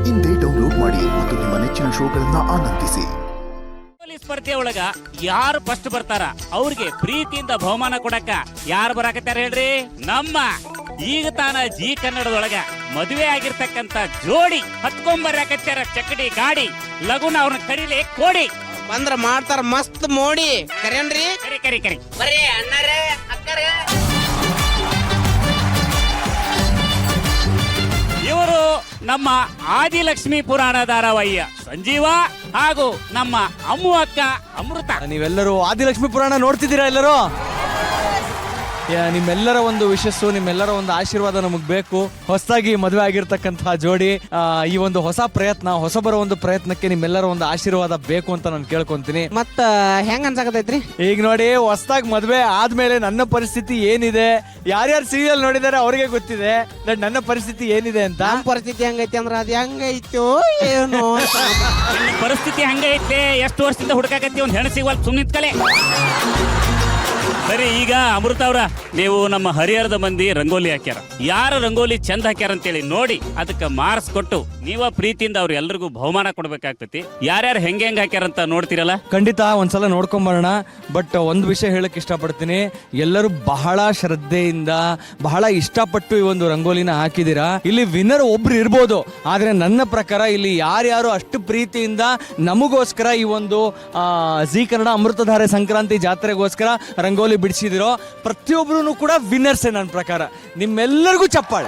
ಇಂದೇ ಡೌನ್ಲೋಡ್ ಮಾಡಿ ಮತ್ತು ನಿಮ್ಮ ನೆಚ್ಚಿನ ಶೋಗಳನ್ನ ಆನಂದಿಸಿ. ಸ್ಪರ್ಧೆ ಒಳಗ ಯಾರು ಫಸ್ಟ್ ಬರ್ತಾರ ಅವ್ರಿಗೆ ಪ್ರೀತಿಯಿಂದ ಬಹುಮಾನ ಕೊಡಕ ಯಾರು ಬರಾಕತ್ತಾರ ಹೇಳ್ರಿ? ನಮ್ಮ ಈಗ ತಾನ ಜಿ ಕನ್ನಡದೊಳಗ ಮದುವೆ ಆಗಿರ್ತಕ್ಕಂತ ಜೋಡಿ ಹತ್ಕೊಂಬರ್ಯಾಕತ್ತಾರ ಚಕ್ಕಡಿ ಗಾಡಿ. ಲಗುನ ಅವ್ರನ್ನ ಕರೀಲಿ ಕೋಡಿ ಬಂದ್ರ ಮಾಡ್ತಾರ ಮಸ್ತ್ ಮೋಡಿ. ಕರೇನ್ರಿ? ಕರಿ ಕರಿ ಕರಿ ಬರ್ರಿ ಅಣ್ಣಾರೇ ಅಕ್ಕರೇ. ಇವರು ನಮ್ಮ ಆದಿಲಕ್ಷ್ಮಿ ಪುರಾಣ ಧಾರಾವಾಹಿಯ ಸಂಜೀವ ಹಾಗೂ ನಮ್ಮ ಅಮ್ಮು ಅಕ್ಕ ಅಮೃತ. ನೀವೆಲ್ಲರೂ ಆದಿಲಕ್ಷ್ಮಿ ಪುರಾಣ ನೋಡ್ತಿದ್ದೀರಾ ಎಲ್ಲರೂ? ನಿಮ್ಮೆಲ್ಲರ ಒಂದು ವಿಶಸ್ಸು, ನಿಮ್ಮೆಲ್ಲರ ಒಂದು ಆಶೀರ್ವಾದ ನಮಗ್ ಬೇಕು. ಹೊಸದಾಗಿ ಮದುವೆ ಆಗಿರ್ತಕ್ಕಂತಹ ಜೋಡಿ, ಈ ಒಂದು ಹೊಸ ಪ್ರಯತ್ನ, ಹೊಸಬರ ಒಂದು ಪ್ರಯತ್ನಕ್ಕೆ ನಿಮ್ಮೆಲ್ಲರ ಒಂದು ಆಶೀರ್ವಾದ ಬೇಕು ಅಂತ ನಾನು ಕೇಳ್ಕೊಂತೀನಿ. ಮತ್ತ ಹೆಂಗ ಅನ್ಸಾಕತೈತ್ರಿ? ಈಗ ನೋಡಿ, ಹೊಸದಾಗಿ ಮದುವೆ ಆದ್ಮೇಲೆ ನನ್ನ ಪರಿಸ್ಥಿತಿ ಏನಿದೆ, ಯಾರ್ಯಾರು ಸೀರಿಯಲ್ ನೋಡಿದಾರೆ ಅವ್ರಿಗೆ ಗೊತ್ತಿದೆ ನನ್ನ ಪರಿಸ್ಥಿತಿ ಏನಿದೆ ಅಂತ. ನಮ್ಮ ಪರಿಸ್ಥಿತಿ ಹೆಂಗೈತಿ ಅಂದ್ರ ಅದ್ ಹೆಂಗೈತೋ ಏನೋ. ಪರಿಸ್ಥಿತಿ ಹಂಗೈತೆ. ಎಷ್ಟು ವರ್ಷದಿಂದ ಹುಡುಕಾಕತ್ತಿ ಒಂದ್ ಹೆಣ್ಣು ಸಿಗುವಲ್ ಸುಮ್ಮನಿತ್ ಕಲೆ. ಸರಿ, ಈಗ ಅಮೃತ ಅವ್ರ, ನೀವು ನಮ್ಮ ಹರಿಹರದ ಮಂದಿ ರಂಗೋಲಿ ಹಾಕ್ಯಾರ. ಯಾರ ರಂಗೋಲಿ ಚಂದ ಹಾಕ್ಯಾರ ಅಂತೇಳಿ ನೋಡಿ ಅದಕ್ಕೆ ಮಾರ್ಕ್ಸ್ ಕೊಟ್ಟು ನೀವ ಪ್ರೀತಿಯಿಂದ ಅವ್ರು ಎಲ್ರಿಗೂ ಬಹುಮಾನ ಕೊಡ್ಬೇಕಾಗ್ತತಿ. ಯಾರ್ಯಾರು ಹೆಂಗ್ ಹಾಕ್ಯಾರ ಅಂತ ನೋಡ್ತಿರಲ್ಲ? ಖಂಡಿತ ಒಂದ್ಸಲ ನೋಡ್ಕೊಂಬರೋಣ. ಬಟ್ ಒಂದು ವಿಷಯ ಹೇಳಕ್ ಇಷ್ಟಪಡ್ತೀನಿ, ಎಲ್ಲರೂ ಬಹಳ ಶ್ರದ್ಧೆಯಿಂದ ಬಹಳ ಇಷ್ಟಪಟ್ಟು ಈ ಒಂದು ರಂಗೋಲಿನ ಹಾಕಿದೀರಾ. ಇಲ್ಲಿ ವಿನ್ನರ್ ಒಬ್ರು ಇರ್ಬೋದು, ಆದ್ರೆ ನನ್ನ ಪ್ರಕಾರ ಇಲ್ಲಿ ಯಾರ್ಯಾರು ಅಷ್ಟು ಪ್ರೀತಿಯಿಂದ ನಮಗೋಸ್ಕರ ಈ ಒಂದು ಜಿ ಕನ್ನಡ ಅಮೃತಧಾರೆ ಸಂಕ್ರಾಂತಿ ಜಾತ್ರೆಗೋಸ್ಕರ ರಂಗೋಲಿ ಬಿಡಿಸಿದಿರೋ ಪ್ರತಿಯೊಬ್ರು ಕೂಡ ವಿನ್ನರ್ಸೇ ನನ್ನ ಪ್ರಕಾರ. ನಿಮ್ಮೆಲ್ಲರಿಗೂ ಚಪ್ಪಾಳೆ.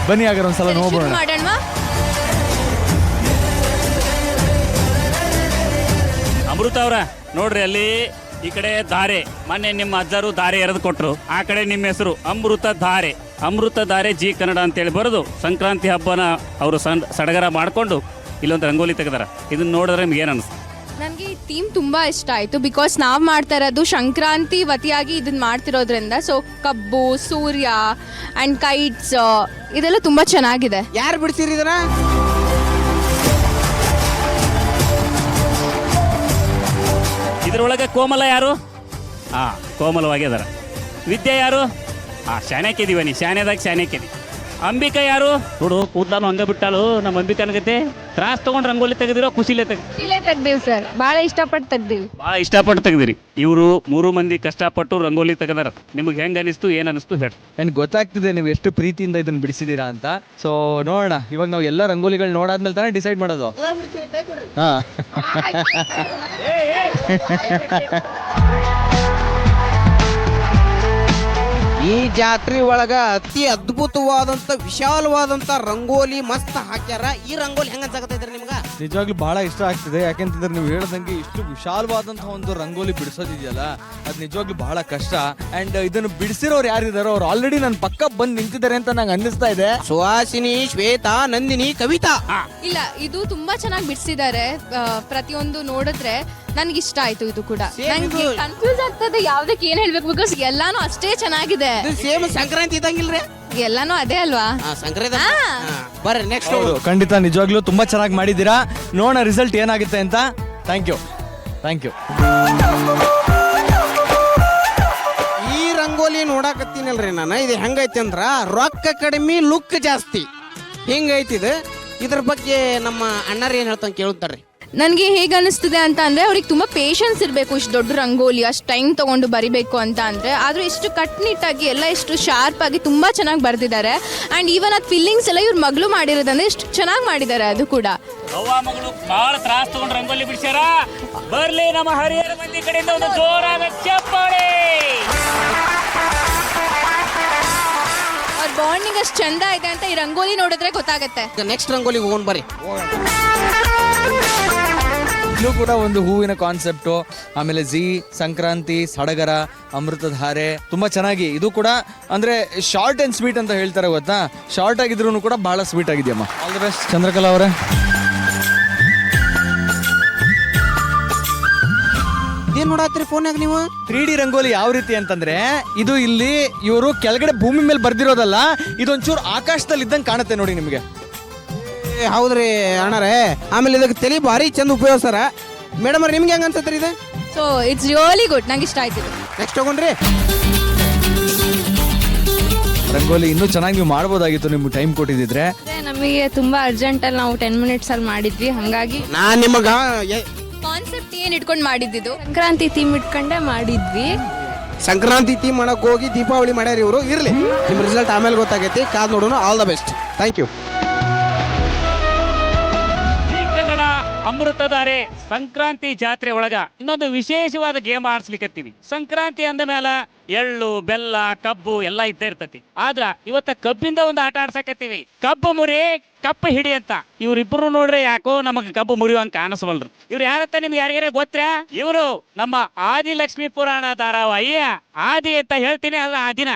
ಬನ್ನಿ ಹಾಗಾದ್ರೆ ಒಂದ್ಸಲ ನೋಡೋಣ. ಅಮೃತ ಅವ್ರ ನೋಡ್ರಿ, ಅಲ್ಲಿ ಈ ಕಡೆ ಧಾರೆ, ಮೊನ್ನೆ ನಿಮ್ಮ ಅಜ್ಜರು ಧಾರೆ ಎರೆದು ಕೊಟ್ರು. ಆ ಕಡೆ ನಿಮ್ಮ ಹೆಸರು ಅಮೃತ ಧಾರೆ. ಅಮೃತ ಧಾರೆ ಜಿ ಕನ್ನಡ ಅಂತೇಳಿ ಬರೋದು ಸಂಕ್ರಾಂತಿ ಹಬ್ಬನ ಅವರು ಸಡಗರ ಮಾಡಿಕೊಂಡು ಇಲ್ಲೊಂದು ರಂಗೋಲಿ ತೆಗೆದಾರ. ಇದನ್ನ ನೋಡಿದ್ರೆ ನಿಮ್ಗೆ ಏನು ಅನಿಸ್ತು? ನನಗೆ ಈ ಥೀಮ್ ತುಂಬ ಇಷ್ಟ ಆಯಿತು. ಬಿಕಾಸ್ ನಾವು ಮಾಡ್ತಾ ಇರೋದು ಸಂಕ್ರಾಂತಿ ವತಿಯಾಗಿ ಇದನ್ನ ಮಾಡ್ತಿರೋದ್ರಿಂದ, ಸೊ ಕಬ್ಬು, ಸೂರ್ಯ ಆ್ಯಂಡ್ ಕೈಟ್ಸ್ ಇದೆಲ್ಲ ತುಂಬ ಚೆನ್ನಾಗಿದೆ. ಯಾರು ಬಿಡ್ಸಿರಿ ಇದನ್ನ? ಇದ್ರೊಳಗೆ ಕೋಮಲ ಯಾರು? ಕೋಮಲವಾಗಿ ಅದಾರ. ವಿದ್ಯೆ ಯಾರು? ಶಾನ್ಯಾಕಿದೀವ ನೀ, ಶಾನ್ಯದಾಗ ಶಾನ್ಯಾಕಿದಿ. ಅಂಬಿಕಾ ಯಾರು? ನೋಡು, ಕೂದ್ಲಾನು ಹಂಗ ಬಿಟ್ಟಾಲು. ನಮ್ಮ ಅಂಬಿಕಾ ಅನ್ಗತ್ತೆ ತ್ರಾಸ್ ತಗೊಂಡು ರಂಗೋಲಿ ತೆಗೆದಿರೋ ಖುಷಿಲೇ ತೆಗ್ದೀವಿ ಸರ್, ಭಾಳ ಇಷ್ಟಪಟ್ಟು ತೆಗ್ದೀವಿ. ಭಾಳ ಇಷ್ಟಪಟ್ಟು ತೆಗ್ದಿರಿ. ಇವರು 3 ಮಂದಿ ಕಷ್ಟಪಟ್ಟು ರಂಗೋಲಿ ತೆಗೆದಾರ. ನಿಮ್ಗೆ ಹೆಂಗ್ ಅನಿಸ್ತು, ಏನ್ ಅನಿಸ್ತು ಹೇಳಿ? ನನ್ಗೆ ಗೊತ್ತಾಗ್ತಿದೆ ನೀವು ಎಷ್ಟು ಪ್ರೀತಿಯಿಂದ ಇದನ್ನ ಬಿಡಿಸಿದೀರಾ ಅಂತ. ಸೊ ನೋಡೋಣ, ಇವಾಗ ನಾವು ಎಲ್ಲ ರಂಗೋಲಿಗಳು ನೋಡಾದ್ಮೇಲೆ ತಾನೇ ಡಿಸೈಡ್ ಮಾಡೋದು. ಈ ಜಾತ್ರೆ ಒಳಗ ಅತಿ ಅದ್ಭುತವಾದಂತ ವಿಶಾಲವಾದಂತ ರಂಗೋಲಿ ಮಸ್ತ್ ಹಾಕ್ಯಾರ. ಈ ರಂಗೋಲಿ ಹೆಂಗ ಅನ್ಸಾಕತೈತ್ರಿ ನಿಮ್ಗ? ನಿಜವಾಗ್ಲೂ ಬಹಳ ಇಷ್ಟ ಆಗ್ತಿದೆ. ಯಾಕೆಂತಂದ್ರೆ ನೀವು ಹೇಳ್ದಂಗೆ ಇಷ್ಟು ವಿಶಾಲವಾದಂತಹ ಒಂದು ರಂಗೋಲಿ ಬಿಡಿಸೋದಿದೆಯಲ್ಲ, ಅದು ನಿಜವಾಗ್ಲೂ ಬಹಳ ಕಷ್ಟ. ಅಂಡ್ ಇದನ್ನು ಬಿಡಿಸಿರೋರು ಯಾರಿದಾರೋ ಅವ್ರು ಆಲ್ರೆಡಿ ನನ್ನ ಪಕ್ಕ ಬಂದು ನಿಂತಿದ್ದಾರೆ ಅಂತ ನಂಗೆ ಅನ್ನಿಸ್ತಾ ಇದೆ. ಸುಹಾಸಿನಿ, ಶ್ವೇತಾ, ನಂದಿನಿ, ಕವಿತಾ. ಇಲ್ಲ, ಇದು ತುಂಬಾ ಚೆನ್ನಾಗಿ ಬಿಡಿಸಿದ್ದಾರೆ. ಪ್ರತಿಯೊಂದು ನೋಡಿದ್ರೆ ನನ್ಗೆ ಇಷ್ಟ ಆಯ್ತು. ಇದು ಕೂಡ ನನಗೆ ಕನ್ಫ್ಯೂಸ್ ಆಗ್ತದೆ ಯಾವ್ದಕ್ಕೆ ಏನ್ ಹೇಳ್ಬೇಕು, ಬಿಕಾಸ್ ಎಲ್ಲಾನು ಅಷ್ಟೇ ಚೆನ್ನಾಗಿದೆ. ಸೇಮ್ ಸಂಕ್ರಾಂತಿ ಇದ್ದಂಗಿಲ್ರಿ? ಎಲ್ಲಾನು ಅದೇ ಅಲ್ವಾ? ಸಂಕ್ರಾಂತಿ. ಬರ್ರಿ ನೆಕ್ಸ್ಟ್. ಖಂಡಿತ ನಿಜವಾಗ್ಲೂ ತುಂಬಾ ಚೆನ್ನಾಗಿ ಮಾಡಿದ್ದೀರಾ. ನೋಡೋಣ ರಿಸಲ್ಟ್ ಏನಾಗುತ್ತೆ ಅಂತ. Thank you. ಈ ರಂಗೋಲಿ ನೋಡಾಕತ್ತೀನಲ್ರಿ ನಾನು. ಇದು ಹೆಂಗೈತಿ ಅಂದ್ರ ರೊಕ್ಕ ಕಡಿಮೆ, ಲುಕ್ ಜಾಸ್ತಿ, ಹಿಂಗೈತಿ ಇದು. ಇದ್ರ ಬಗ್ಗೆ ನಮ್ಮ ಅಣ್ಣಾರ ಏನ್ ಹೇಳ್ತಾನೆ ಕೇಳ್ತಾರ್ರಿ. ನನಗೆ ಹೇಗೆ ಅನಿಸ್ತಿದೆ ಅಂತ ಅಂದರೆ, ಅವ್ರಿಗೆ ತುಂಬ ಪೇಷನ್ಸ್ ಇರಬೇಕು. ಇಷ್ಟು ದೊಡ್ಡ ರಂಗೋಲಿ ಅಷ್ಟು ಟೈಮ್ ತೊಗೊಂಡು ಬರಿಬೇಕು ಅಂತ ಅಂದರೆ, ಆದರೂ ಎಷ್ಟು ಕಟ್ನಿಟ್ಟಾಗಿ ಎಲ್ಲ ಎಷ್ಟು ಶಾರ್ಪಾಗಿ ತುಂಬ ಚೆನ್ನಾಗಿ ಬರೆದಿದ್ದಾರೆ. ಆ್ಯಂಡ್ ಈವನ್ ಅದು ಫೀಲಿಂಗ್ಸ್ ಎಲ್ಲ ಇವ್ರ ಮಗಳು ಮಾಡಿರೋದಂದ್ರೆ ಎಷ್ಟು ಚೆನ್ನಾಗಿ ಮಾಡಿದ್ದಾರೆ. ಅದು ಕೂಡ ಮಗಳು ಭಾಳ ತ್ರಾಸ ತಗೊಂಡು ರಂಗೋಲಿ ಬಿಡಿಸ್ಯಾರ. ಬರ್ಲಿ ನಮ್ಮ ಹರಿಹರ ಮಂದಿ ಕಡೆಯಿಂದ ಒಂದು ಜೋರಾದ ಚಪ್ಪಾಳೆ. ಅವ್ರ ಬಾಂಡಿಂಗ್ ಅಷ್ಟು ಚಂದ ಇದೆ ಅಂತ ಈ ರಂಗೋಲಿ ನೋಡಿದ್ರೆ ಗೊತ್ತಾಗುತ್ತೆ. ನೆಕ್ಸ್ಟ್ ರಂಗೋಲಿ ಹೋಗೋಣ ಬರ್ರಿ. ಇದು ಕೂಡ ಒಂದು ಹೂವಿನ ಕಾನ್ಸೆಪ್ಟು. ಆಮೇಲೆ ಜಿ ಸಂಕ್ರಾಂತಿ, ಸಡಗರ, ಅಮೃತಧಾರೆ ತುಂಬಾ ಚೆನ್ನಾಗಿ. ಇದು ಕೂಡ ಅಂದ್ರೆ ಶಾರ್ಟ್ ಅಂಡ್ ಸ್ವೀಟ್ ಅಂತ ಹೇಳ್ತಾರೆ, ಗೊತ್ತಾ? ಶಾರ್ಟ್ ಆಗಿದ್ರು ಕೂಡ ಬಹಳ ಸ್ವೀಟ್ ಆಗಿದೆಯಮ್ಮ. ಆಲ್ ದಿ ಬೆಸ್ಟ್ ಚಂದ್ರಕಲಾ ಅವರೇ. ಏನ್ ನೋಡತ್ರಿ ಫೋನ್ಯಾಗ ನೀವು? 3D ರಂಗೋಲಿ ಯಾವ ರೀತಿ ಅಂತಂದ್ರೆ, ಇದು ಇಲ್ಲಿ ಇವರು ಕೆಳಗಡೆ ಭೂಮಿ ಮೇಲೆ ಬರ್ದಿರೋದಲ್ಲ, ಇದೊಂಚೂರು ಆಕಾಶದಲ್ಲಿ ಇದ್ದಂಗೆ ಕಾಣುತ್ತೆ ನೋಡಿ ನಿಮಗೆ. ಹೌದ್ರಿ ಅಣ್ಣಾರೇ. ಆಮೇಲೆ ಇದಕ್ಕೆ ತಲೆ ಭಾರಿ ಚಂದ ಉಪಯೋಗಿಸ್ತಾರ. ಮೇಡಮ್ ಅವ್ರ ನಿಮ್ಗೆ ಹೆಂಗ ಅನ್ಸತ್ರಿ ಇದು? ಸೊ ಇಟ್ಸ್ ರಿಯಲಿ ಗುಡ್, ನಂಗೆ ಇಷ್ಟ ಆಯ್ತು. ನೆಕ್ಸ್ಟ್ ಹೋಗೋಣ್ರಿ. ರಂಗೋಲಿ ಇನ್ನೂ ಚೆನ್ನಾಗಿ ನೀವು ಮಾಡ್ಬೋದಾಗಿತ್ತು ನಿಮ್ಗೆ ಟೈಮ್ ಕೊಟ್ಟಿದ್ದಿದ್ರೆ. ನಮಗೆ ತುಂಬಾ ಅರ್ಜೆಂಟ್ ಅಲ್ಲಿ ನಾವು 10 ಮಿನಿಟ್ಸ್ ಅಲ್ಲಿ ಮಾಡಿದ್ವಿ, ಹಂಗಾಗಿ ನಾನ್ ನಿಮಗ ಕಾನ್ಸೆಪ್ಟ್ ಏನ್ ಇಟ್ಕೊಂಡು ಮಾಡಿದ್ದು? ಸಂಕ್ರಾಂತಿ ಥೀಮ್ ಇಟ್ಕೊಂಡೆ ಮಾಡಿದ್ವಿ. ಸಂಕ್ರಾಂತಿ ಥೀಮ್ ಮಾಡಕ್ ಹೋಗಿ ದೀಪಾವಳಿ ಮಾಡ್ಯಾರ ಇವರು. ಇರ್ಲಿ, ನಿಮ್ ರಿಸಲ್ಟ್ ಆಮೇಲೆ ಗೊತ್ತಾಗೈತಿ, ಕಾದ್ ನೋಡೋಣ. All the best, thank you. Kannada Amruthadhaare Sankranti ಜಾತ್ರೆ ಒಳಗ ಇನ್ನೊಂದು ವಿಶೇಷವಾದ ಗೇಮ್ ಆಡ್ಸ್ಲಿಕ್ಕತ್ತೀವಿ. ಸಂಕ್ರಾಂತಿ ಅಂದ ಮೇಲೆ ಎಳ್ಳು ಬೆಲ್ಲ ಕಬ್ಬು ಎಲ್ಲ ಇದ್ದೇ ಇರ್ತತಿ. ಆದ್ರ ಇವತ್ತ ಕಬ್ಬಿಂದ ಒಂದು ಆಟ ಆಡ್ಸಕತ್ತೀವಿ. ಕಬ್ಬು ಮುರಿ ಕಪ್ಪು ಹಿಡಿ ಅಂತ. ಇವ್ರಿಬ್ರು ನೋಡ್ರಿ ಯಾಕೋ ನಮಗ್ ಕಬ್ಬು ಮುರಿಯುವಂಗ ಕಾಣಿಸ್ಬಲ್ರು. ಇವ್ರು ಯಾರತ್ತ ನಿಮ್ಗೆ ಯಾರಿಗಾರ ಗೊತ್ತಾ? ಇವರು ನಮ್ಮ ಆದಿಲಕ್ಷ್ಮಿ ಪುರಾಣ ಧಾರಾವಾಹಿಯ ಆದಿ ಅಂತ ಹೇಳ್ತೀನಿ, ಅದ್ರ ಆದಿನ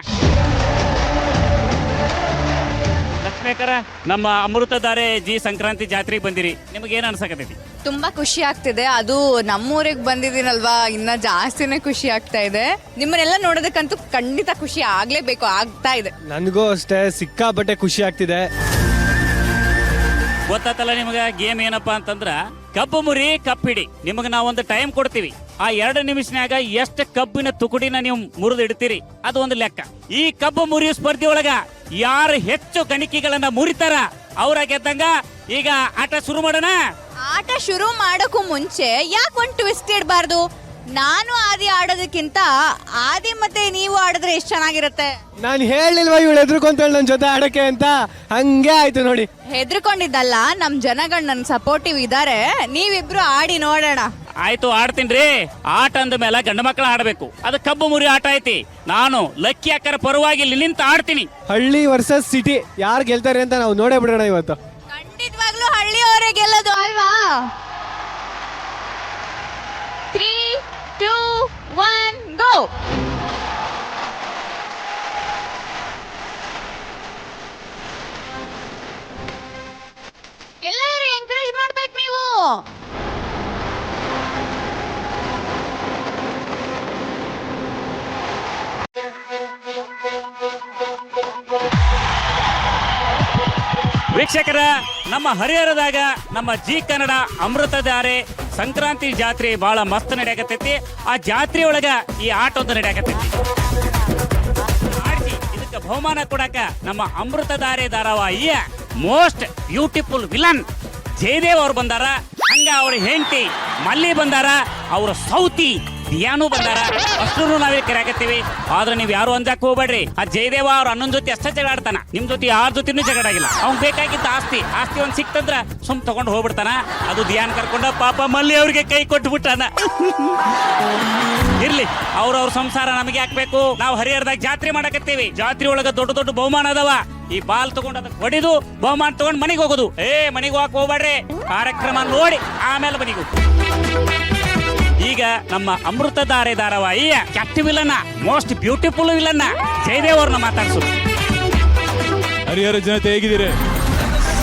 ಲಕ್ಷ್ಮೇಕರ ನಮ್ಮ ಅಮೃತಧಾರೆ ಜಿ ಸಂಕ್ರಾಂತಿ ಜಾತ್ರೆಗೆ ಬಂದಿರಿ, ನಿಮ್ಗೆ ಏನ್ ಅನ್ಸಕತೈತಿ? ತುಂಬಾ ಖುಷಿ ಆಗ್ತಿದೆ. ಅದು ನಮ್ಮೂರಿಗೆ ಬಂದಿದ್ದೀನಲ್ವಾ, ಇನ್ನ ಜಾಸ್ತಿನೇ ಖುಷಿ ಆಗ್ತಾ ಇದೆ. ನಿಮ್ಮನ್ನೆಲ್ಲ ನೋಡೋದಕ್ಕಂತೂ ಖಂಡಿತ ಖುಷಿ ಆಗ್ಲೇಬೇಕು, ಆಗ್ತಾ ಇದೆ. ನನಗೂ ಅಷ್ಟೇ ಸಿಕ್ಕಾಪಟ್ಟೆ ಖುಷಿ ಆಗ್ತಿದೆ. ಗೊತ್ತಾತಲ್ಲ ನಿಮಗ ಗೇಮ್ ಏನಪ್ಪಾ ಅಂತಂದ್ರ ಕಬ್ಬು ಮುರಿ ಕಪ್ಪಿಡಿ. ನಿಮಗ ನಾವೊಂದು ಟೈಮ್ ಕೊಡ್ತೀವಿ. ಆ 2 ನಿಮಿಷನ್ಯಾಗ ಎಷ್ಟು ಕಬ್ಬಿನ ತುಕುಡಿನ ನೀವು ಮುರಿದು ಇಡ್ತೀರಿ ಅದು ಒಂದು ಲೆಕ್ಕ. ಈ ಕಬ್ಬು ಮುರಿಯೋ ಸ್ಪರ್ಧೆ ಒಳಗ ಯಾರು ಹೆಚ್ಚು ಗಣಿಕೆಗಳನ್ನ ಮುರಿತಾರ ಅವ್ರ ಗೆದ್ದಂಗ. ಈಗ ಆಟ ಶುರು ಮಾಡೋಣ. ಆಟ ಶುರು ಮಾಡೋಕ್ಕೂ ಮುಂಚೆ ಯಾಕೆ ಒಂದು ಟ್ವಿಸ್ಟ್ ಇಡಬಾರ್ದು? ನಾನು ಆದಿ ಆಡೋದಕ್ಕಿಂತ ಆದಿ ಮತ್ತೆ ನೀವು ಆಡಿದ್ರೆ ಎಷ್ಟು ಚೆನ್ನಾಗಿರುತ್ತೆ. ನಾನು ಹೇಳಿಲ್ವಾ ಇವಳು ಎದ್ರುಕೊಂತಾಳೆ ನನ್ನ ಜೊತೆ ಆಡಕ್ಕೆ ಅಂತ, ಹಂಗೆ ಆಯ್ತು ನೋಡಿ. ಹೆದರ್ಕೊಂಡಿದ್ದಲ್ಲ, ನಮ್ ಜನಗಳು ನನ್ ಸಪೋರ್ಟಿವ್ ಇದಾರೆ. ನೀವಿಬ್ರು ಆಡಿ ನೋಡೋಣ. ಆಯ್ತು, ಆಡ್ತೀನ್ರಿ. ಆಟ ಅಂದ ಮೇಲೆ ಗಂಡ ಮಕ್ಕಳ ಆಡಬೇಕು. ಅದು ಕಬ್ಬು ಮುರಿ ಆಟ ಐತಿ. ನಾನು ಲಕ್ಕಿ ಅಕ್ಕರ ಪರವಾಗಿ ಇಲ್ಲಿ ನಿಂತು ಆಡ್ತೀನಿ. ಹಳ್ಳಿ ವರ್ಸಸ್ ಸಿಟಿ ಯಾರು ಗೆಲ್ತಾರೆ ಅಂತ ನಾವು ನೋಡೇ ಬಿಡೋಣ ಇವತ್ತು. ಖಂಡಿತವಾಗ್ಲೂ ಹಳ್ಳಿಯವರೇ ಗೆಲ್ಲೋದು ಅಲ್ವಾ? 3, 2, 1 ಗೋ. ಎಲ್ಲರೂ ಎಂಕರೇಜ್ ಮಾಡ್ಬೇಕು ನೀವು. ವೀಕ್ಷಕರ, ನಮ್ಮ ಹರಿಹರದಾಗ ನಮ್ಮ ಜಿ ಕನ್ನಡ ಅಮೃತಧಾರೆ ಸಂಕ್ರಾಂತಿ ಜಾತ್ರೆ ಬಹಳ ಮಸ್ತ್ ನಡೆಯಕತ್ತೈತಿ. ಆ ಜಾತ್ರೆ ಒಳಗ ಈ ಆಟ ಒಂದು ನಡೆಯಕತ್ತೈತಿ. ಇದಕ್ಕೆ ಬಹುಮಾನ ಕೊಡಕ ನಮ್ಮ ಅಮೃತಧಾರೆ ಧಾರಾವಾಹಿಯ ಮೋಸ್ಟ್ ಬ್ಯೂಟಿಫುಲ್ ವಿಲನ್ ಜಯದೇವ್ ಅವ್ರು ಬಂದಾರ. ಹಂಗ ಅವ್ರ ಹೆಂಡತಿ ಮಲ್ಲಿ ಬಂದಾರ. ಅವ್ರ ಸೌತಿ ದಿಯಾನು ಬಂದಾರ. ಅಷ್ಟು ನಾವೇ ಕರೆಯಾಕತ್ತೀವಿ. ಆದ್ರೆ ನೀವ್ ಯಾರು ಅಂಜಾಕ್ ಹೋಗ್ಬೇಡ್ರಿ. ಆ ಜಯದೇವ ಅವ್ರ ಅಣ್ಣನ ಜೊತೆ ಅಷ್ಟೇ ಜಗಳ ಆಡ್ತಾನ, ನಿಮ್ ಜೊತೆ ಯಾರ ಜೊತೆನೂ ಜಗಳ ಆಗಿಲ್ಲ. ಅವ್ನ್ ಬೇಕಾಗಿದ್ದ ಆಸ್ತಿ ಒಂದ್ ಸಿಕ್ತಂದ್ರ ಸುಮ್ ತಗೊಂಡ್ ಹೋಗ್ಬಿಡ್ತಾನ. ಅದು ಧ್ಯಾನ್ ಕರ್ಕೊಂಡ ಪಾಪ ಮಲ್ಲಿ ಅವ್ರಿಗೆ ಕೈ ಕೊಟ್ಟು ಬಿಟ್ಟಾನ. ಇರ್ಲಿ, ಅವ್ರ ಸಂಸಾರ ನಮಗೆ ಹಾಕ್ಬೇಕು. ನಾವು ಹರಿಹರದಾಗ ಜಾತ್ರೆ ಮಾಡಕತ್ತೀವಿ. ಜಾತ್ರೆ ಒಳಗ ದೊಡ್ಡ ದೊಡ್ಡ ಬಹುಮಾನ ಅದಾವ. ಈ ಬಾಲ್ ತಗೊಂಡ್ ಅದಕ್ಕೆ ಹೊಡಿದು ಬಹುಮಾನ ತಗೊಂಡ್ ಮನೆಗೆ ಹೋಗೋದು. ಮನೆಗೆ ಹೋಗಕ್ ಹೋಗ್ಬೇಡ್ರಿ, ಕಾರ್ಯಕ್ರಮ ನೋಡಿ ಆಮೇಲೆ ಮನೆಗೆ ಹೋಗು. ಈಗ ನಮ್ಮ ಅಮೃತಧಾರೆ ಧಾರಾವಾಹಿಯ captive villain, most beautiful villain Jayadev ಅವ್ರನ್ನ ಮಾತಾಡ್ಸು. ಹರಿಹರ ಜನತೆ ಹೇಗಿದ್ದೀರಿ?